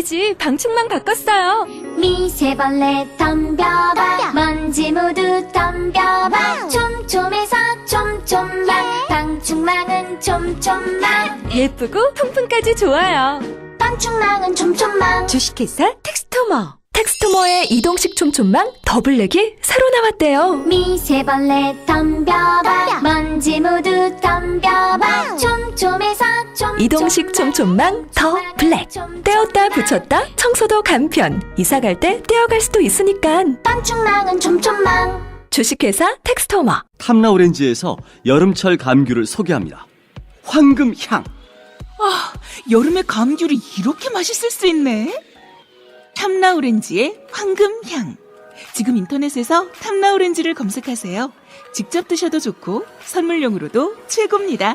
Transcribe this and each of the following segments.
전까지 방충망 바꿨어요. 미세벌레 덤벼봐 먼지 모두 덤벼봐 촘촘해서 촘촘만 방충망은 촘촘만 예쁘고 통풍까지 좋아요. 방충망은 촘촘만 주식회사 텍스토머. 텍스토머의 이동식 촘촘망 더블랙이 새로 나왔대요. 미세벌레 덤벼봐 먼지 모두 덤벼봐 촘촘해서 촘촘만 이동식 촘촘망 더 블랙. 떼었다 붙였다 청소도 간편. 이사 갈 때 떼어갈 수도 있으니까. 방충망은 촘촘만 주식회사 텍스토머. 탐라오렌지에서 여름철 감귤을 소개합니다. 황금향. 여름에 감귤이 이렇게 맛있을 수 있네. 탐라오렌지의 황금향. 지금 인터넷에서 탐라오렌지를 검색하세요. 직접 드셔도 좋고 선물용으로도 최고입니다.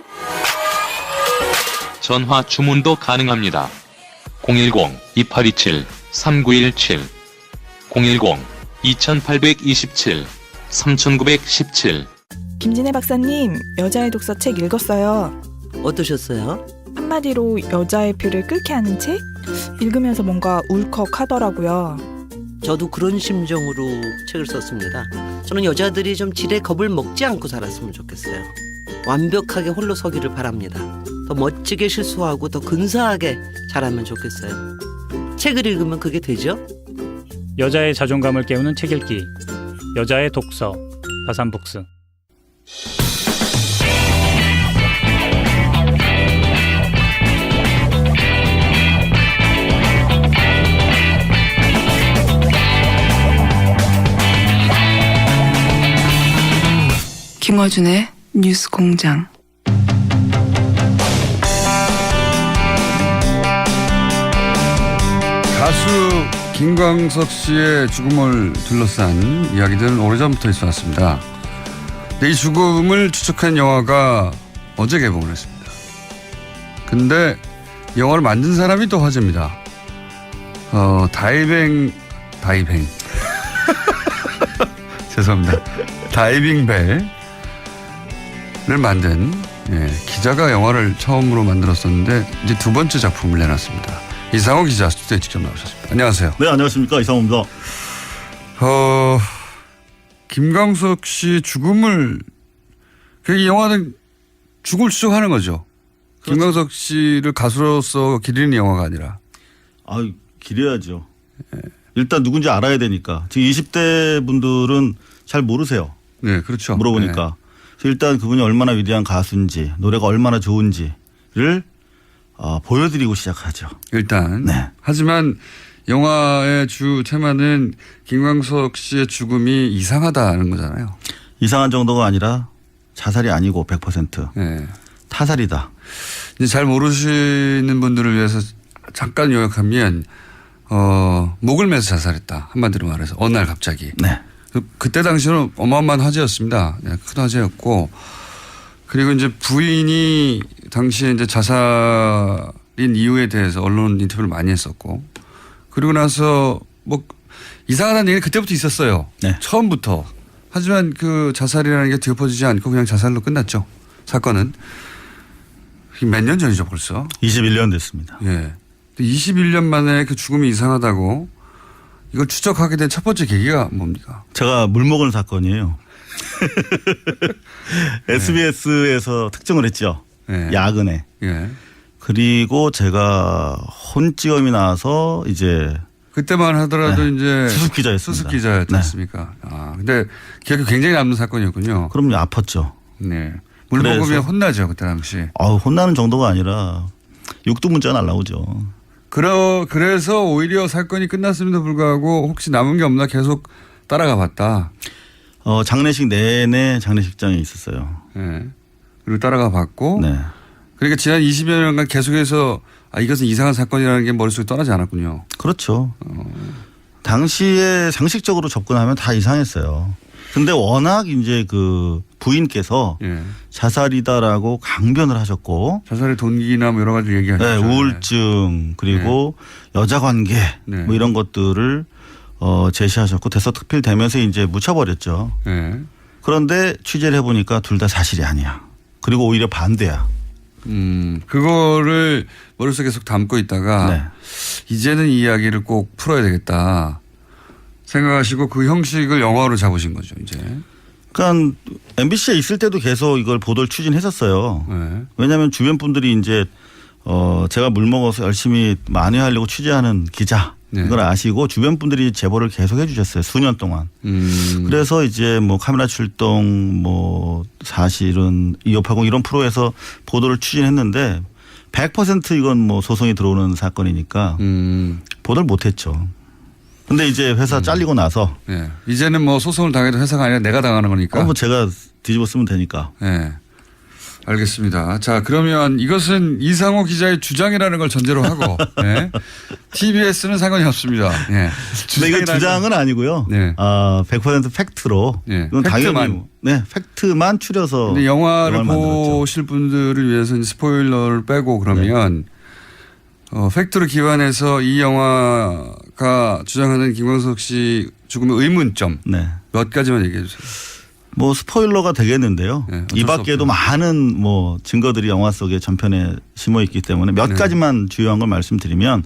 전화 주문도 가능합니다. 010-2827-3917 010-2827-3917 김진애 박사님, 여자의 독서 책 읽었어요. 어떠셨어요? 한마디로 여자의 피를 끓게 하는 책? 읽으면서 뭔가 울컥하더라고요. 저도 그런 심정으로 책을 썼습니다. 저는 여자들이 좀 지레 겁을 먹지 않고 살았으면 좋겠어요. 완벽하게 홀로 서기를 바랍니다. 더 멋지게 실수하고 더 근사하게 자라면 좋겠어요. 책을 읽으면 그게 되죠? 여자의 자존감을 깨우는 책 읽기. 여자의 독서. 다산북스. 김어준의 뉴스공장. 가수 김광석 씨의 죽음을 둘러싼 이야기들은 오래전부터 있어 왔습니다. 이 죽음을 추적한 영화가 어제 개봉을 했습니다. 근데 영화를 만든 사람이 또 화제입니다. 다이빙 죄송합니다. 다이빙벨을 만든 기자가 영화를 처음으로 만들었었는데 이제 두 번째 작품을 내놨습니다. 이상호 기자 스튜디오에 직접 나오셨습니다. 안녕하세요. 네, 안녕하십니까. 이상호입니다. 김광석 씨 죽음을, 이 영화는 죽음을 추적하는 거죠. 그렇죠. 김광석 씨를 가수로서 기리는 영화가 아니라. 기려야죠. 일단 누군지 알아야 되니까. 지금 20대 분들은 잘 모르세요. 네, 그렇죠. 물어보니까. 네. 그래서 일단 그분이 얼마나 위대한 가수인지, 노래가 얼마나 좋은지를 보여드리고 시작하죠. 일단. 네. 하지만 영화의 주 테마는 김광석 씨의 죽음이 이상하다는 거잖아요. 이상한 정도가 아니라 자살이 아니고 100% 네. 타살이다. 이제 잘 모르시는 분들을 위해서 잠깐 요약하면 목을 매서 자살했다. 한마디로 말해서 어느 날 갑자기. 네. 그때 당시는 어마어마한 화제였습니다. 네, 큰 화제였고, 그리고 이제 부인이 당시에 이제 자살인 이유에 대해서 언론 인터뷰를 많이 했었고, 그리고 나서 뭐 이상하다는 얘기는 그때부터 있었어요. 네. 처음부터. 하지만 그 자살이라는 게 뒤엎어지지 않고 그냥 자살로 끝났죠. 사건은. 몇 년 전이죠 벌써. 21년 됐습니다. 예. 21년 만에 그 죽음이 이상하다고 이걸 추적하게 된 첫 번째 계기가 뭡니까? 제가 물먹은 사건이에요. SBS에서 특정을 했죠. 네. 야근에. 예. 그리고 제가 혼찌엄이 나와서 이제 그때만 하더라도 이제 수습 기자였습니다. 수습 기자였지 않습니까? 근데 기억이 굉장히 남는 사건이었군요. 그럼요, 아팠죠. 네. 물 먹으면 혼나죠 그때 당시. 혼나는 정도가 아니라 육두문자가 날라오죠. 그래서 오히려 사건이 끝났음에도 불구하고 혹시 남은 게 없나 계속 따라가 봤다. 장례식 내내 장례식장에 있었어요. 네. 그리고 따라가 봤고. 네. 그러니까 지난 20여 년간 계속해서 이것은 이상한 사건이라는 게 머릿속에 떠나지 않았군요. 그렇죠. 당시에 상식적으로 접근하면 다 이상했어요. 근데 워낙 이제 그 부인께서 자살이다라고 강변을 하셨고. 자살의 동기나 뭐 여러 가지 얘기하셨죠. 네, 우울증 그리고 여자 관계 뭐 이런 것들을 제시하셨고 대서특필되면서 이제 묻혀버렸죠. 그런데 취재를 해보니까 둘 다 사실이 아니야. 그리고 오히려 반대야. 그거를 머릿속에 계속 담고 있다가 네. 이제는 이 이야기를 꼭 풀어야 되겠다 생각하시고 그 형식을 영화로 잡으신 거죠, 이제. 그러니까 MBC에 있을 때도 계속 이걸 보도를 추진했었어요. 네. 왜냐하면 주변 분들이 이제 제가 물 먹어서 열심히 만회하려고 취재하는 기자 네. 이걸 아시고 주변 분들이 제보를 계속 해주셨어요. 수년 동안. 그래서 이제 뭐 카메라 출동 뭐 사실은 2580 이런 프로에서 보도를 추진했는데 100% 이건 뭐 소송이 들어오는 사건이니까 보도를 못했죠. 근데 이제 회사 잘리고 나서 네. 이제는 뭐 소송을 당해도 회사가 아니라 내가 당하는 거니까. 뭐 제가 뒤집어 쓰면 되니까. 네. 알겠습니다. 자, 그러면 이것은 이상호 기자의 주장이라는 걸 전제로 하고, 네. TBS는 상관이 없습니다. 네. 근데 이거 주장은 아니고요. 네. 100% 팩트로. 네. 이건 팩트만. 당연히 네, 팩트만 추려서. 근데 영화를 만들었죠. 보실 분들을 위해서 스포일러를 빼고 그러면 팩트로 기반해서 이 영화가 주장하는 김광석 씨 죽음의 의문점 네. 몇 가지만 얘기해 주세요. 뭐 스포일러가 되겠는데요. 네, 이 밖에도 많은 뭐 증거들이 영화 속에 전편에 심어 있기 때문에 몇 네. 가지만 주요한 걸 말씀드리면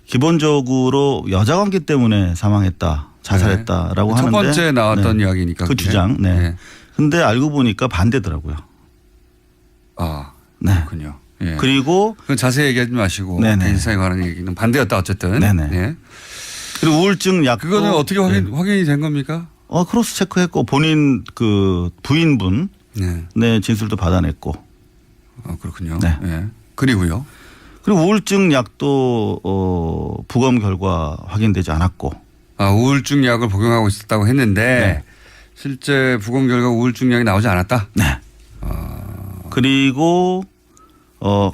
기본적으로 여자 관계 때문에 사망했다, 자살했다라고 첫 하는데 번째 나왔던 네. 이야기니까. 그 그게. 주장. 네. 네. 근데 알고 보니까 반대더라고요. 아, 네. 그렇군요. 예. 그리고 그건 자세히 얘기하지 마시고 네네. 인사에 관한 얘기는 반대였다 어쨌든. 네네. 예. 그리고 우울증 약도 그거는 어떻게 네. 확인이 된 겁니까? 크로스 체크했고 본인 그 부인분 네. 네 진술도 받아냈고. 그렇군요. 네. 예. 그리고요. 그리고 우울증 약도 부검 결과 확인되지 않았고. 우울증 약을 복용하고 있었다고 했는데 네. 실제 부검 결과 우울증 약이 나오지 않았다. 네. 그리고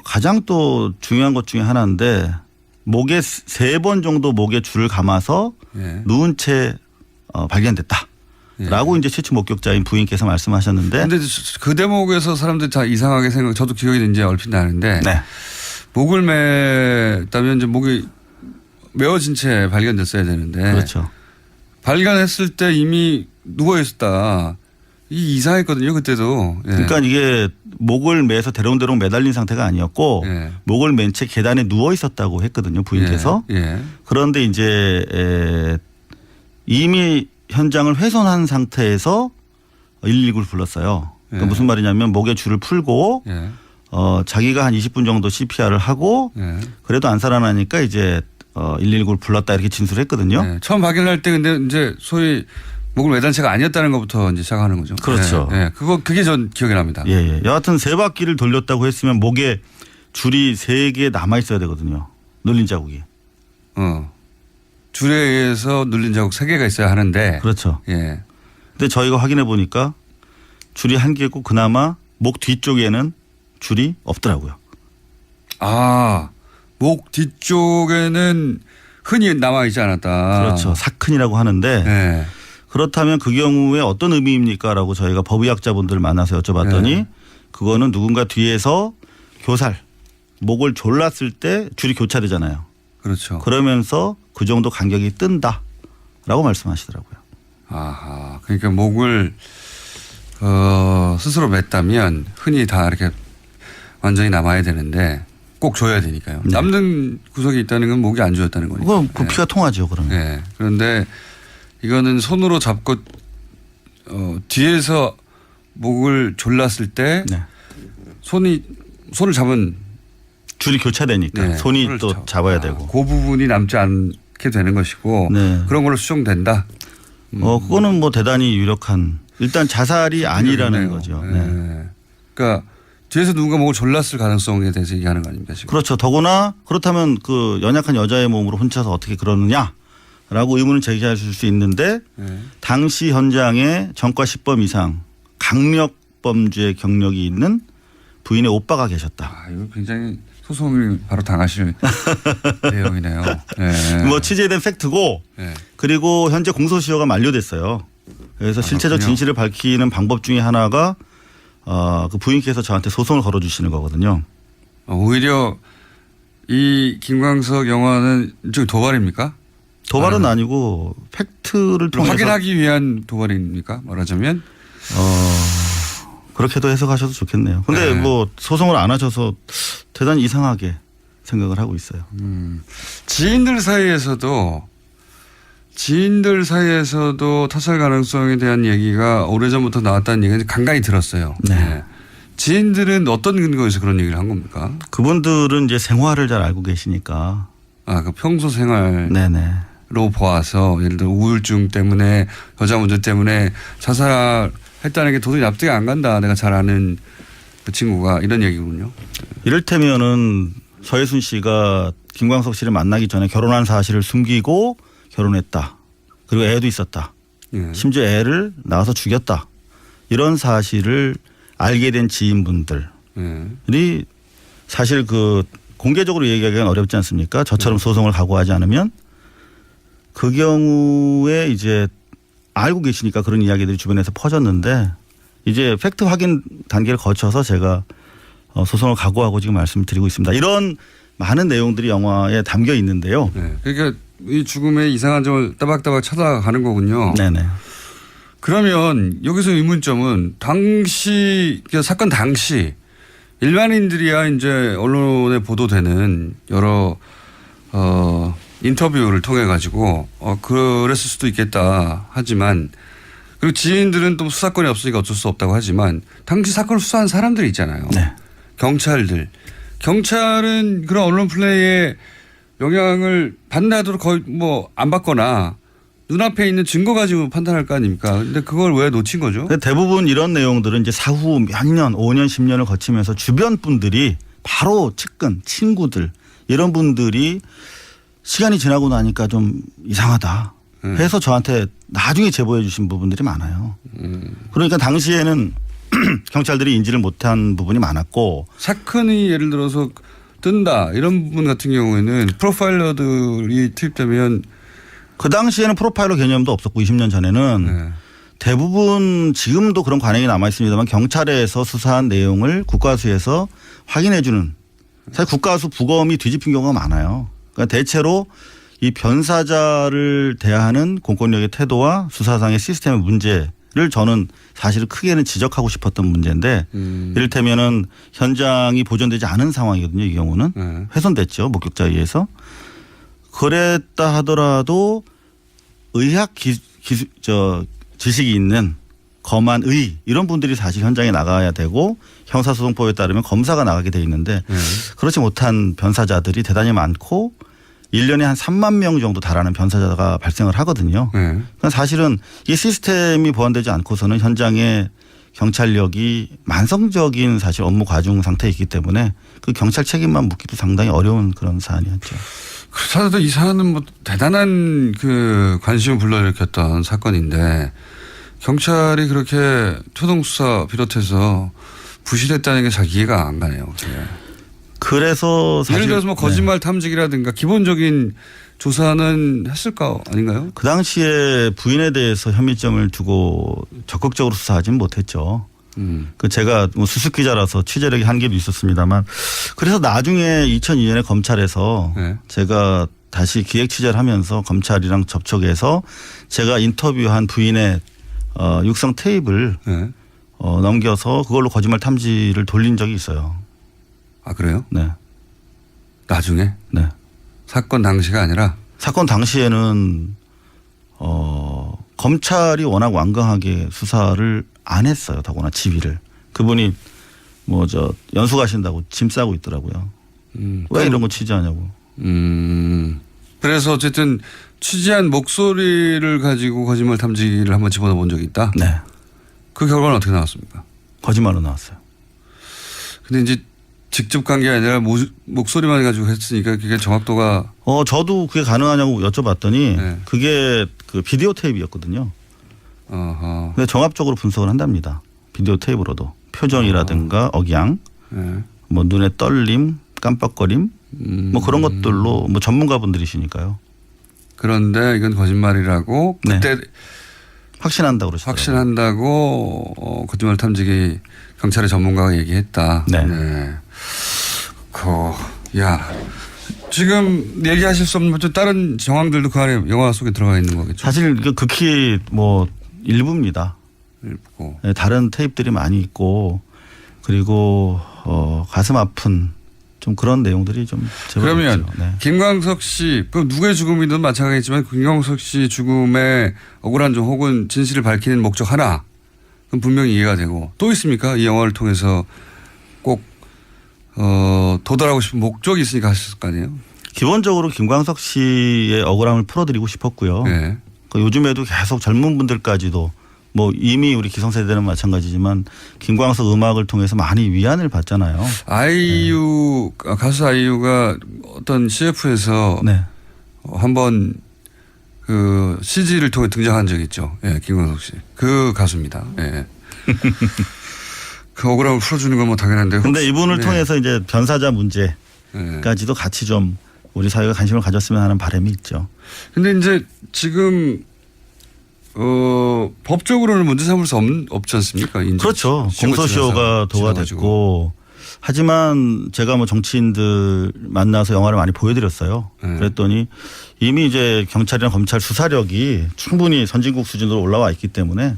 가장 또 중요한 것 중에 하나인데 목에 3번 정도 목에 줄을 감아서 예. 누운 채 발견됐다라고 이제 최초 목격자인 부인께서 말씀하셨는데. 근데 그 대목에서 사람들이 다 이상하게 저도 기억이 이제 얼핏 나는데 네. 목을 맸다면 이제 목이 메어진 채 발견됐어야 되는데. 그렇죠. 발견했을 때 이미 누워 있었다. 이상했거든요, 그때도. 예. 그러니까 이게 목을 매서 대롱대롱 매달린 상태가 아니었고 예. 목을 맨 채 계단에 누워 있었다고 했거든요, 부인께서. 예. 그런데 이제 이미 현장을 훼손한 상태에서 119를 불렀어요. 그러니까 예. 무슨 말이냐면 목에 줄을 풀고 예. 자기가 한 20분 정도 CPR을 하고 예. 그래도 안 살아나니까 이제 119를 불렀다 이렇게 진술했거든요. 예. 처음 발견할 때 근데 이제 소위 목을 매단 채가 아니었다는 것부터 이제 시작하는 거죠. 그렇죠. 예. 그게 전 기억이 납니다. 예. 여하튼 3바퀴를 돌렸다고 했으면 목에 줄이 3개 남아 있어야 되거든요. 눌린 자국이. 줄에 의해서 눌린 자국 3개가 있어야 하는데. 그렇죠. 예. 근데 저희가 확인해 보니까 줄이 1개고 그나마 목 뒤쪽에는 줄이 없더라고요. 목 뒤쪽에는 흔히 남아있지 않았다. 그렇죠. 사큰이라고 하는데 예. 그렇다면 그 경우에 어떤 의미입니까? 라고 저희가 법의학자분들을 만나서 여쭤봤더니 네. 그거는 누군가 뒤에서 교살, 목을 졸랐을 때 줄이 교차되잖아요. 그렇죠. 그러면서 그 정도 간격이 뜬다라고 말씀하시더라고요. 아하. 그러니까 목을 스스로 맸다면 흔히 다 이렇게 완전히 남아야 되는데 꼭 조여야 되니까요. 네. 남는 구석이 있다는 건 목이 안 조였다는 거니까. 그건 그 피가 통하죠, 그러면. 네. 그런데 이거는 손으로 잡고 뒤에서 목을 졸랐을 때 네. 손을 잡은 줄이 교차되니까 네, 손이 손을 또 잡아야 되고. 그 부분이 남지 않게 되는 것이고 네. 그런 걸로 수정된다. 그거는 뭐 대단히 유력한 일단 자살이 아니라는 그러네요. 거죠. 네. 네. 그러니까 뒤에서 누군가 목을 졸랐을 가능성에 대해서 얘기하는 거 아닙니까 지금? 그렇죠. 더구나 그렇다면 그 연약한 여자의 몸으로 훔쳐서 어떻게 그러느냐라고 의문을 제기하실 수 있는데 네. 당시 현장에 전과 10범 이상 강력 범죄 경력이 있는 부인의 오빠가 계셨다. 이거 굉장히 소송을 바로 당하실 내용이네요. 네. 뭐 취재된 팩트고 네. 그리고 현재 공소시효가 만료됐어요. 그래서 실체적 그렇군요. 진실을 밝히는 방법 중에 하나가 그 부인께서 저한테 소송을 걸어주시는 거거든요. 오히려 이 김광석 영화는 일종의 도발입니까? 도발은 아니고 팩트를 통해서 확인하기 위한 도발입니까? 말하자면 그렇게도 해석하셔도 좋겠네요. 근데 네. 뭐 소송을 안 하셔서 대단히 이상하게 생각을 하고 있어요. 지인들 사이에서도 타살 가능성에 대한 얘기가 오래전부터 나왔다는 얘기는 간간히 들었어요. 네. 지인들은 어떤 근거에서 그런 얘기를 한 겁니까? 그분들은 이제 생활을 잘 알고 계시니까. 아, 그 평소 생활로 네네. 보아서 예를 들어 우울증 때문에 여자 문제 때문에 자살했다는 게 도저히 납득이 안 간다. 내가 잘 아는 그 친구가 이런 얘기군요. 이를테면은 서예순 씨가 김광석 씨를 만나기 전에 결혼한 사실을 숨기고 결혼했다. 그리고 애도 있었다. 예. 심지어 애를 낳아서 죽였다. 이런 사실을 알게 된 지인분들이 예. 사실 그 공개적으로 얘기하기는 어렵지 않습니까? 저처럼 소송을 각오하지 않으면 그 경우에 이제 알고 계시니까 그런 이야기들이 주변에서 퍼졌는데 이제 팩트 확인 단계를 거쳐서 제가 소송을 각오하고 지금 말씀드리고 있습니다. 이런 많은 내용들이 영화에 담겨 있는데요. 네. 그러니까 이 죽음의 이상한 점을 따박따박 찾아가는 거군요. 네네. 그러면 여기서 의문점은 당시 그러니까 사건 당시 일반인들이야 이제 언론에 보도되는 여러 인터뷰를 통해 가지고 그랬을 수도 있겠다 하지만 그리고 지인들은 또 수사권이 없으니까 어쩔 수 없다고 하지만 당시 사건을 수사한 사람들이 있잖아요. 네. 경찰은 그런 언론 플레이에 영향을 받나도 거의 뭐 안 받거나 눈앞에 있는 증거 가지고 판단할 거 아닙니까? 근데 그걸 왜 놓친 거죠? 대부분 이런 내용들은 이제 사후 몇 년, 5년, 10년을 거치면서 주변 분들이 바로 측근, 친구들 이런 분들이 시간이 지나고 나니까 좀 이상하다 해서 저한테 나중에 제보해 주신 부분들이 많아요. 그러니까 당시에는 경찰들이 인지를 못한 부분이 많았고 사건이 예를 들어서 뜬다 이런 부분 같은 경우에는 프로파일러들이 투입되면 그 당시에는 프로파일러 개념도 없었고 20년 전에는 대부분 지금도 그런 관행이 남아 있습니다만 경찰에서 수사한 내용을 국가수에서 확인해 주는 사실 국가수 부검이 뒤집힌 경우가 많아요. 그러니까 대체로 이 변사자를 대하는 공권력의 태도와 수사상의 시스템의 문제를 저는 사실은 크게는 지적하고 싶었던 문제인데 이를테면은 현장이 보존되지 않은 상황이거든요. 이 경우는 훼손됐죠. 목격자에 의해서. 그랬다 하더라도 의학 지식이 있는 검안 의 이런 분들이 사실 현장에 나가야 되고 형사소송법에 따르면 검사가 나가게 돼 있는데 그렇지 못한 변사자들이 대단히 많고 1년에 한 3만 명 정도 달하는 변사자가 발생을 하거든요. 그러니까 사실은 이 시스템이 보완되지 않고서는 현장에 경찰력이 만성적인 사실 업무 과중 상태에 있기 때문에 그 경찰 책임만 묻기도 상당히 어려운 그런 사안이었죠. 그렇다도 이 사안은 뭐 대단한 그 관심을 불러일으켰던 사건인데 경찰이 그렇게 초동수사 비롯해서 부실했다는 게 잘 이해가 안 가네요. 그래서 사실 예를 들어서 뭐 거짓말 탐지기라든가 기본적인 조사는 했을까 아닌가요? 그 당시에 부인에 대해서 혐의점을 두고 적극적으로 수사하지는 못했죠. 그 제가 뭐 수습 기자라서 취재력이 한계도 있었습니다만 그래서 나중에 2002년에 검찰에서 제가 다시 기획 취재를 하면서 검찰이랑 접촉해서 제가 인터뷰한 부인의 육성 테이프를 넘겨서 그걸로 거짓말 탐지를 돌린 적이 있어요. 아 그래요? 네. 나중에? 네. 사건 당시가 아니라? 사건 당시에는 검찰이 워낙 완강하게 수사를 안 했어요. 더구나 지휘를. 그분이 뭐 연수 가신다고 짐 싸고 있더라고요. 왜 이런 거 취재하냐고. 그래서 어쨌든 취재한 목소리를 가지고 거짓말 탐지기를 한번 집어넣어 본 적이 있다? 네. 그 결과는 어떻게 나왔습니까? 거짓말로 나왔어요. 근데 이제 직접 간 게 아니라 목소리만 가지고 했으니까 그게 정확도가. 저도 그게 가능하냐고 여쭤봤더니 그게 그 비디오 테이프였거든요. 근데 종합적으로 분석을 한답니다. 비디오 테이프로도. 표정이라든가 억양, 뭐 눈의 떨림, 깜빡거림, 뭐 그런 것들로 뭐 전문가분들이시니까요. 그런데 이건 거짓말이라고 그때 확신한다고 그러시더라고요. 확신한다고 거짓말 탐지기 경찰의 전문가가 얘기했다. 네. 지금 얘기하실 수 없는 다른 정황들도 그 안에 영화 속에 들어가 있는 거겠죠. 사실 극히 뭐 일부입니다. 읽고. 네, 다른 테이프들이 많이 있고 그리고 가슴 아픈 좀 그런 내용들이 좀 제법 그러면 있죠. 네. 김광석 씨, 그럼 누구의 죽음이든 마찬가지지만 김광석 씨 죽음의 억울한 점 혹은 진실을 밝히는 목적 하나, 그럼 분명히 이해가 되고 또 있습니까? 이 영화를 통해서 꼭 도달하고 싶은 목적이 있으니까 하셨을 거 아니에요? 기본적으로 김광석 씨의 억울함을 풀어드리고 싶었고요. 네. 요즘에도 계속 젊은 분들까지도 뭐 이미 우리 기성세대는 마찬가지지만 김광석 음악을 통해서 많이 위안을 받잖아요. 아이유 가수 아이유가 어떤 CF에서 네. 한번 그 CG를 통해 등장한 적이 있죠. 예, 김광석 씨. 그 가수입니다. 예. 그 억울함을 풀어주는 건 뭐 당연한데. 근데 이분을 네. 통해서 이제 변사자 문제까지도 같이 좀 우리 사회가 관심을 가졌으면 하는 바람이 있죠. 근데 이제 지금 법적으로는 문제 삼을 수 없지 않습니까? 그렇죠. 공소시효가 도과됐고 하지만 제가 뭐 정치인들 만나서 영화를 많이 보여드렸어요. 네. 그랬더니 이미 이제 경찰이나 검찰 수사력이 충분히 선진국 수준으로 올라와 있기 때문에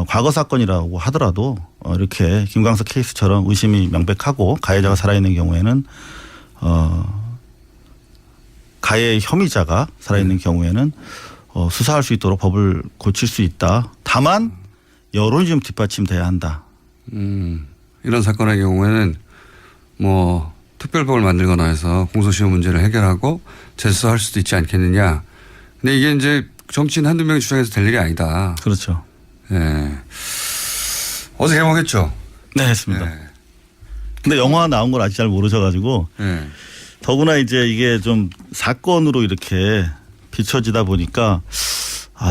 과거 사건이라고 하더라도 이렇게 김광석 케이스처럼 의심이 명백하고 가해자가 살아있는 경우에는 가해 혐의자가 살아있는 경우에는 수사할 수 있도록 법을 고칠 수 있다. 다만 여론이 좀 뒷받침돼야 한다. 이런 사건의 경우에는 뭐 특별법을 만들거나 해서 공소시효 문제를 해결하고 재수할 수도 있지 않겠느냐. 근데 이게 이제 정치인 한두 명이 주장해서 될 일이 아니다. 그렇죠. 예. 어제 개봉했죠? 네, 했습니다. 예. 근데 영화 나온 걸 아직 잘 모르셔가지고 예. 더구나 이제 이게 좀 사건으로 이렇게 비춰지다 보니까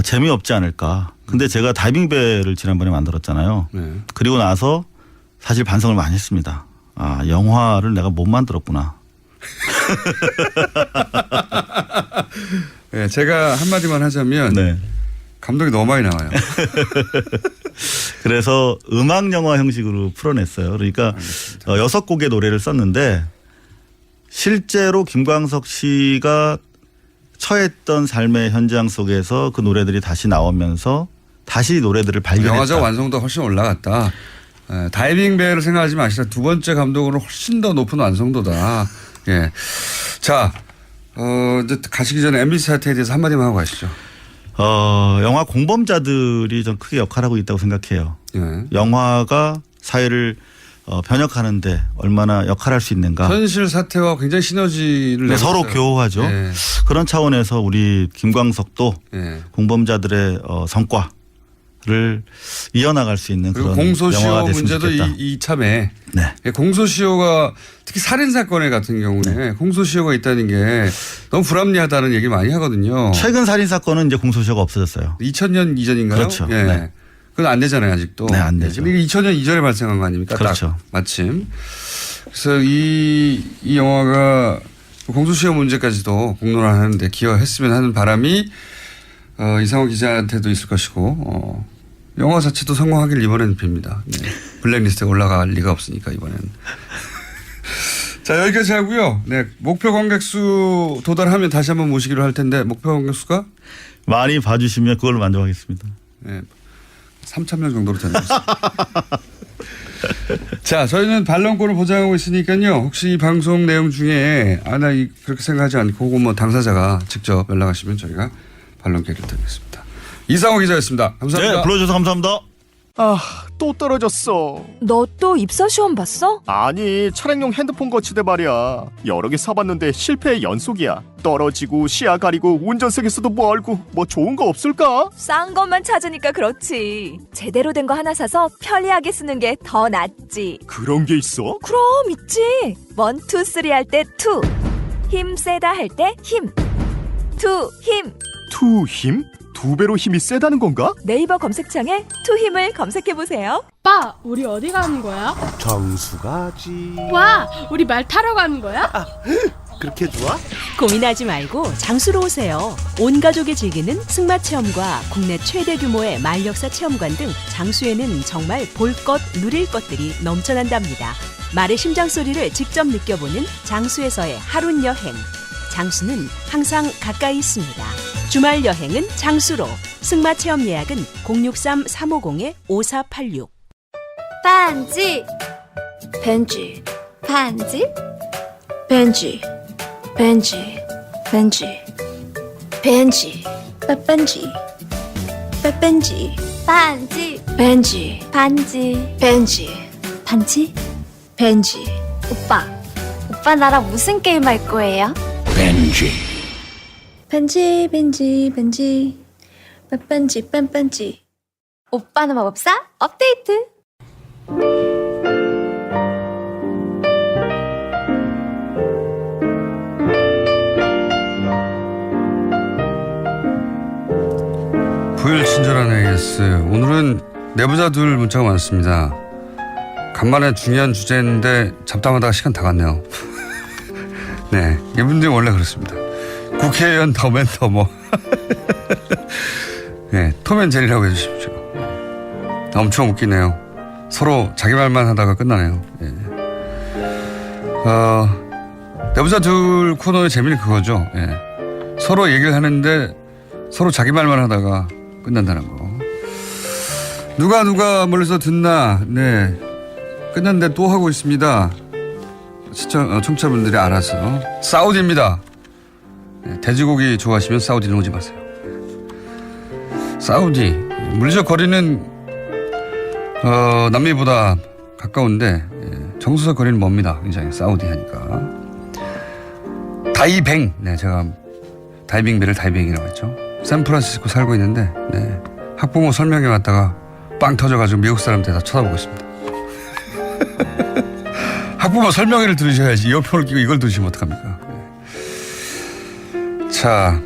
재미없지 않을까. 근데 제가 다이빙배를 지난번에 만들었잖아요. 네. 그리고 나서 사실 반성을 많이 했습니다. 영화를 내가 못 만들었구나. 네, 제가 한마디만 하자면 네. 감독이 너무 많이 나와요. 그래서 음악 영화 형식으로 풀어냈어요. 그러니까 6곡의 노래를 썼는데 실제로 김광석 씨가 처했던 삶의 현장 속에서 그 노래들이 다시 나오면서 다시 노래들을 발견했다. 영화적 완성도가 훨씬 올라갔다. 예, 다이빙 배를 생각하지 마시라. 두 번째 감독으로 훨씬 더 높은 완성도다. 예. 자, 이제 가시기 전에 MBC 사태에 대해서 한마디만 하고 가시죠. 영화 공범자들이 좀 크게 역할하고 있다고 생각해요. 예. 영화가 사회를 변혁하는데 얼마나 역할할 수 있는가. 현실 사태와 굉장히 시너지를 네, 서로 교호하죠. 예. 그런 차원에서 우리 김광석도 예. 공범자들의 성과를 이어나갈 수 있는 그리고 그런 공소시효 영화가 됐으면 문제도 좋겠다. 이참에 네. 공소시효가 특히 살인사건 같은 경우에 공소시효가 있다는 게 너무 불합리하다는 얘기를 많이 하거든요. 최근 살인 사건은 이제 공소시효가 없어졌어요. 2000년 이전인가요? 그렇죠. 예. 네. 그건 안 되잖아요, 아직도. 네, 안 되죠. 근데 이게 2000년 이전에 발생한 거 아닙니까? 그렇죠. 딱 마침. 그래서 이 영화가 공소시효 문제까지도 공론화하는데 기여했으면 하는 바람이 이상호 기자한테도 있을 것이고 영화 자체도 성공하길 이번에는 빕니다. 네. 블랙리스트에 올라갈 리가 없으니까 이번에는. 자, 여기까지 하고요. 네, 목표 관객수 도달하면 다시 한번 모시기로 할 텐데 목표 관객수가 많이 봐주시면 그걸로 만족하겠습니다. 네, 3,000명 정도로 되는 것 같습니다. 자, 저희는 반론권을 보장하고 있으니까요. 혹시 이 방송 내용 중에 나 그렇게 생각하지 않고 혹은 뭐 당사자가 직접 연락하시면 저희가 반론 기회를 드리겠습니다. 이상호 기자였습니다. 감사합니다. 네, 불러주셔서 감사합니다. 또 떨어졌어. 너 또 입사 시험 봤어? 아니, 차량용 핸드폰 거치대 말이야. 여러 개 사봤는데 실패의 연속이야. 떨어지고 시야 가리고 운전석에서도 멀고 뭐 좋은 거 없을까? 싼 것만 찾으니까 그렇지. 제대로 된 거 하나 사서 편리하게 쓰는 게 더 낫지. 그런 게 있어? 그럼 있지. 1, 2, 3 할 때 2. 힘 세다 할 때 힘. 2 힘. 투 힘? 2배로 힘이 세다는 건가? 네이버 검색창에 투 힘을 검색해보세요. 오빠, 우리 어디 가는 거야? 정수 가지. 와, 우리 말 타러 가는 거야? 그렇게 좋아? 고민하지 말고 장수로 오세요. 온 가족이 즐기는 승마 체험과 국내 최대 규모의 말역사 체험관 등 장수에는 정말 볼 것, 누릴 것들이 넘쳐난답니다. 말의 심장 소리를 직접 느껴보는 장수에서의 하룬 여행. 장수는 항상 가까이 있습니다. 주말 여행은 장수로. 승마 체험 예약은 063-350-5486. 반지 벤지 반지 벤지 벤지 벤지 벤지 빠빤지 빠빤지 반지 벤지 반지 벤지 반지 벤지 오빠 나랑 무슨 게임 할 거예요? 벤지 빠빤지 빤빤지 오빠는 마법사 업데이트. 불친절한 AS. 오늘은 내부자들 문자가 많습니다. 간만에 중요한 주제인데 잡담하다가 시간 다 갔네요. 네, 이분들이 원래 그렇습니다. 국회의원 더맨더 뭐. 네, 톰앤제리라고 해주십시오. 엄청 웃기네요. 서로 자기 말만 하다가 끝나네요. 네. 내부자들 코너의 재미는 그거죠. 네. 서로 얘기를 하는데 서로 자기 말만 하다가 끝난다는 거. 누가 멀리서 듣나. 네, 끝났는데 또 하고 있습니다. 청취자분들이 알아서. 사우디입니다. 네, 돼지고기 좋아하시면 사우디는 오지 마세요. 사우디 물리적 거리는 남미보다 가까운데 정서적 거리는 멉니다. 굉장히 사우디 하니까. 다이뱅. 네, 제가 다이빙배를 다이뱅이라고 했죠. 샌프란시스코 살고 있는데 네, 학부모 설명회 왔다가 빵 터져가지고 미국 사람들 다 쳐다보고 있습니다. 학부모 설명회를 들으셔야지 이어폰을 끼고 이걸 들으시면 어떡합니까. 네. 자,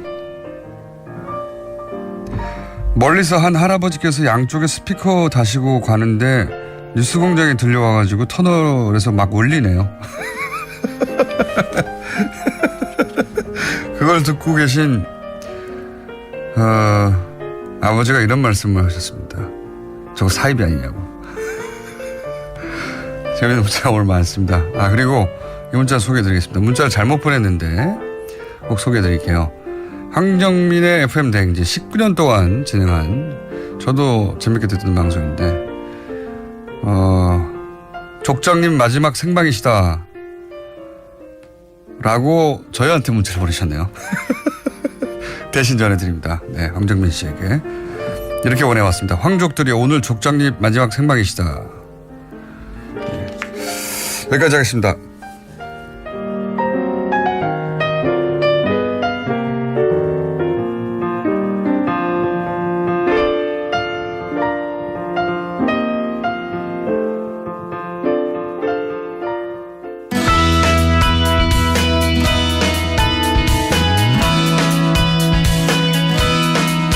멀리서 한 할아버지께서 양쪽에 스피커 다시고 가는데 뉴스공장에 들려와가지고 터널에서 막 울리네요. 그걸 듣고 계신 아버지가 이런 말씀을 하셨습니다. 저거 사입이 아니냐고. 재미있는 문자가 오늘 많습니다. 그리고 이 문자 소개해드리겠습니다. 문자를 잘못 보냈는데 꼭 소개해드릴게요. 황정민의 FM 대행진 19년 동안 진행한, 저도 재밌게 듣던 방송인데 족장님 마지막 생방이시다 라고 저희한테 문자를 보내셨네요. 대신 전해드립니다. 네, 황정민 씨에게 이렇게 보내왔습니다. 황족들이 오늘 족장님 마지막 생방이시다. 네. 여기까지 하겠습니다.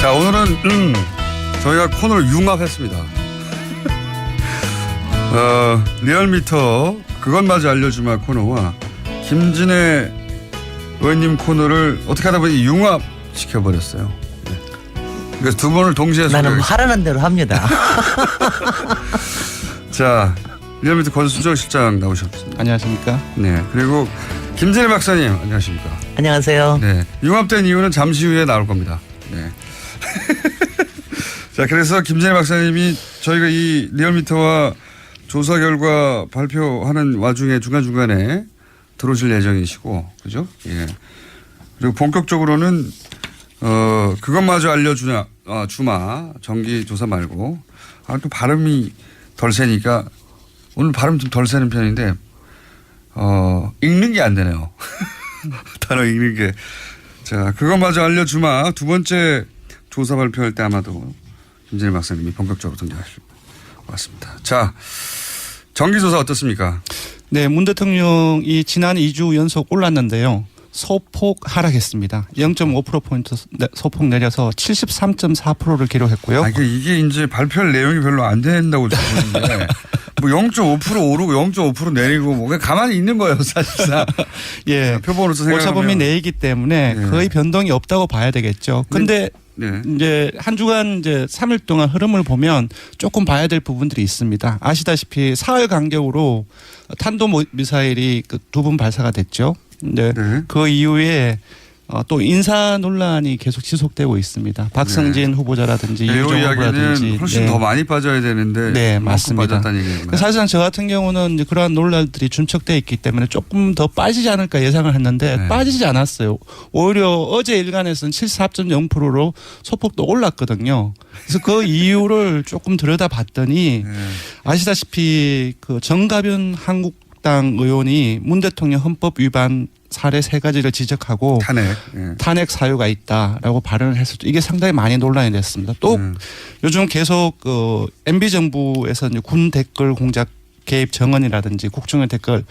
자, 오늘은 저희가 코너를 융합했습니다. 리얼미터 그것마저 알려주마 코너와 김진애 의원님 코너를 어떻게 하다 보니 융합시켜버렸어요. 네. 그래서 두 번을 동시에 나는 하라는 대로 합니다. 자, 리얼미터 권수정 실장 나오셨습니다. 안녕하십니까. 네, 그리고 김진애 박사님 안녕하십니까. 안녕하세요. 네, 융합된 이유는 잠시 후에 나올 겁니다. 네. 자, 그래서 김진애 박사님이 저희가 이 리얼미터와 조사 결과 발표하는 와중에 중간중간에 들어오실 예정이시고, 그죠? 예. 그리고 본격적으로는, 그것마저 알려주냐, 주마, 정기조사 말고, 또 발음이 덜 세니까, 오늘 발음 좀 덜 세는 편인데, 읽는 게 안 되네요. 단어 읽는 게. 자, 그것마저 알려주마. 두 번째 조사 발표할 때 아마도 김진애 박사님이 본격적으로 등장하실 것 같습니다. 자, 정기조사 어떻습니까? 네, 문 대통령이 지난 2주 연속 올랐는데요. 소폭 하락했습니다. 0.5%포인트 소폭 내려서 73.4%를 기록했고요. 이게 이제 발표할 내용이 별로 안 된다고 보는데 뭐 0.5% 오르고 0.5% 내리고 뭐 그냥 가만히 있는 거예요, 사실상. 예. 표본으로서 생각하면. 오차범위 내이기 때문에 네. 거의 변동이 없다고 봐야 되겠죠. 근데 네. 이제 한 주간 이제 3일 동안 흐름을 보면 조금 봐야 될 부분들이 있습니다. 아시다시피 사흘 간격으로 탄도 미사일이 그 2번 발사가 됐죠. 네. 그 이후에 또 인사 논란이 계속 지속되고 있습니다. 박성진 후보자라든지 이 유정 후보라든지 이야기는 훨씬 더 많이 빠져야 되는데 네, 맞습니다. 빠졌다는 얘기인가요? 사실상 저 같은 경우는 이제 그러한 논란들이 준척돼 있기 때문에 조금 더 빠지지 않을까 예상을 했는데 빠지지 않았어요. 오히려 어제 일간에서는 74.0%로 소폭도 올랐거든요. 그래서 그 이유를 조금 들여다봤더니 아시다시피 그 정가변 한국당 의원이 문 대통령 헌법 위반 사례 3가지를 지적하고 탄핵 사유가 있다라고 발언을 했을 때 이게 상당히 많이 논란이 됐습니다. 또 요즘 계속 그 MB 정부에서 이제 군 댓글 공작 개입 정언이라든지 국정원 댓글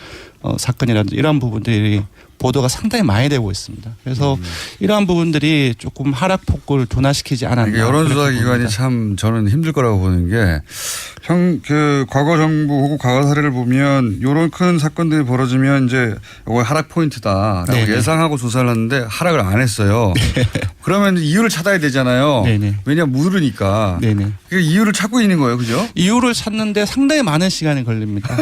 사건이라든지 이런 부분들이 보도가 상당히 많이 되고 있습니다. 그래서 이러한 부분들이 조금 하락폭을 둔화시키지 않았나. 여론조사 기관이 참 저는 힘들 거라고 보는 게 그 과거 정부 혹은 과거 사례를 보면 이런 큰 사건들이 벌어지면 이제 이거 하락 포인트다라고 네네. 예상하고 조사를 하는데 하락을 안 했어요. 그러면 이유를 찾아야 되잖아요. 네네. 왜냐하면 모르니까. 네네. 그 이유를 찾고 있는 거예요. 그죠? 이유를 찾는데 상당히 많은 시간이 걸립니다.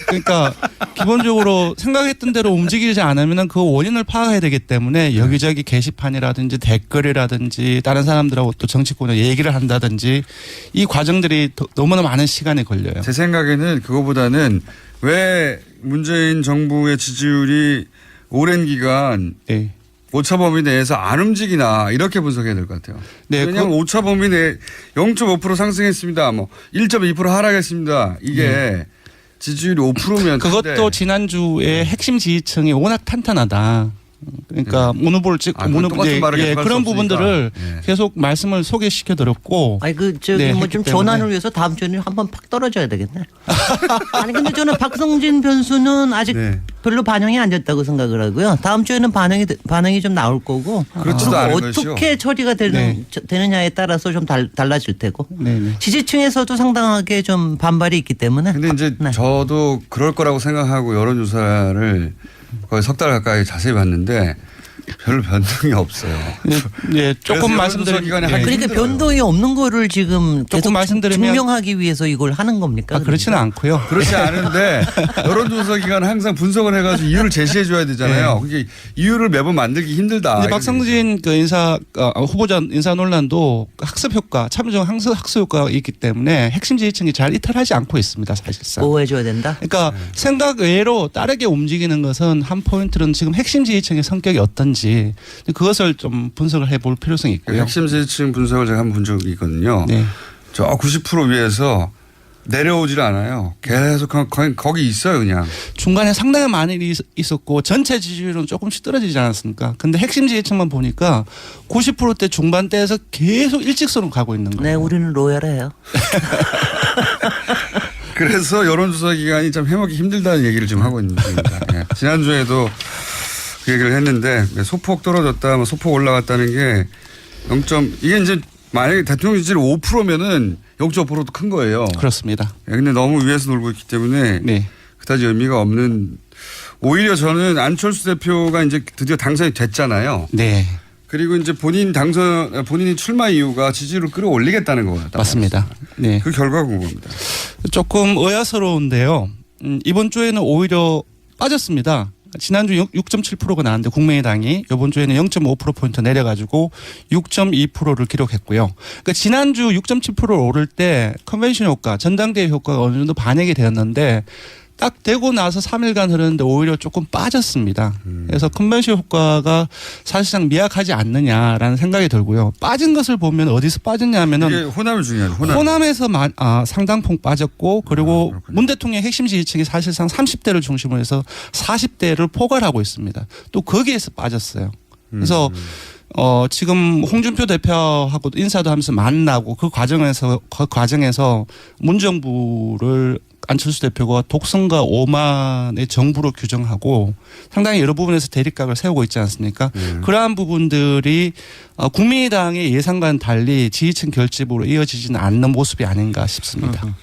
그러니까 기본적으로 생각했던 대로 움직이지 않으면 그 원인을 파악해야 되기 때문에 여기저기 게시판이라든지 댓글이라든지 다른 사람들하고 또 정치권에 얘기를 한다든지 이 과정들이 너무나 많은 시간이 걸려요. 제 생각에는 그거보다는 왜 문재인 정부의 지지율이 오랜 기간 오차 범위 내에서 안 움직이나 이렇게 분석해야 될 것 같아요. 네, 왜냐하면 오차 범위 내에 0.5% 상승했습니다. 뭐 1.2% 하락했습니다. 이게 지지율이 5%면 그것도 지난주에 핵심 지지층이 워낙 탄탄하다. 그러니까 문 후보를 찍고 똑같은 말을 계속 할 수 그런 없으니까. 부분들을 계속 말씀을 소개시켜 드렸고. 아니 그 저기 뭐 좀 전환을 위해서 다음 주에는 한번 팍 떨어져야 되겠네. 아니 근데 저는 박성진 변수는 아직 별로 반영이 안 됐다고 생각을 하고요. 다음 주에는 반응이 좀 나올 거고. 그렇지도 않은 어떻게 처리가 되느냐에 따라서 좀 달라질 테고. 지지층에서도 상당하게 좀 반발이 있기 때문에. 근데 이제 저도 그럴 거라고 생각하고 여론조사를 거의 석 달 가까이 자세히 봤는데 별 변동이 없어요. 네, 조금 말씀드리면 그러니까 변동이 없는 거를 지금 계속 증명하기 위해서 이걸 하는 겁니까? 그렇지는 않고요. 그렇지 않은데 여론조사 기관은 항상 분석을 해가지고 이유를 제시해 줘야 되잖아요. 그게 이유를 매번 만들기 힘들다. 이제 박성진 그 후보자 인사 논란도 학습 효과, 참여정 학습 효과가 있기 때문에 핵심 지지층이 잘 이탈하지 않고 있습니다. 사실상. 보호해줘야 된다. 그러니까 생각 외로 다르게 움직이는 것은 한 포인트는 지금 핵심 지지층의 성격이 어떤지 그것을 좀 분석을 해볼 필요성이 있고요. 핵심 지지층 분석을 제가 한번 본 적이 있거든요. 저 90% 위에서 내려오질 않아요. 계속 거기 있어요, 그냥. 중간에 상당히 많은 일이 있었고 전체 지지율은 조금씩 떨어지지 않았습니까? 근데 핵심 지지층만 보니까 90%대 중반대에서 계속 일직선으로 가고 있는 거예요. 네, 우리는 로열해요. 그래서 여론조사 기관이 참 해먹기 힘들다는 얘기를 지금 하고 있는 중입니다. 지난주에도 그 얘기를 했는데 소폭 떨어졌다, 뭐 소폭 올라갔다는 게 이게 이제 만약에 대통령 지지율 5%면은 0.5%도 큰 거예요. 그렇습니다. 근데 너무 위에서 놀고 있기 때문에 그다지 의미가 없는. 오히려 저는 안철수 대표가 이제 드디어 당선이 됐잖아요. 네. 그리고 이제 본인이 출마 이유가 지지율을 끌어올리겠다는 거예요. 맞습니다. 네. 그 결과가 궁금합니다. 조금 의아스러운데요. 이번 주에는 오히려 빠졌습니다. 지난주 6.7%가 나왔는데 국민의당이 이번 주에는 0.5%포인트 내려가지고 6.2%를 기록했고요. 그러니까 지난주 6.7%를 오를 때 컨벤션 효과, 전당대회 효과가 어느 정도 반영이 되었는데 딱 되고 나서 3일간 흐르는데 오히려 조금 빠졌습니다. 그래서 컨벤션 효과가 사실상 미약하지 않느냐라는 생각이 들고요. 빠진 것을 보면 어디서 빠졌냐면은 이게 호남이 중요하죠. 호남에서 상당폭 빠졌고 그리고 문 대통령 핵심 지지층이 사실상 30대를 중심으로 해서 40대를 포괄하고 있습니다. 또 거기에서 빠졌어요. 그래서 지금 홍준표 대표하고도 인사도 하면서 만나고 그 과정에서 문정부를 안철수 대표가 독선과 오만의 정부로 규정하고 상당히 여러 부분에서 대립각을 세우고 있지 않습니까? 그러한 부분들이 국민의당의 예상과는 달리 지지층 결집으로 이어지지는 않는 모습이 아닌가 싶습니다.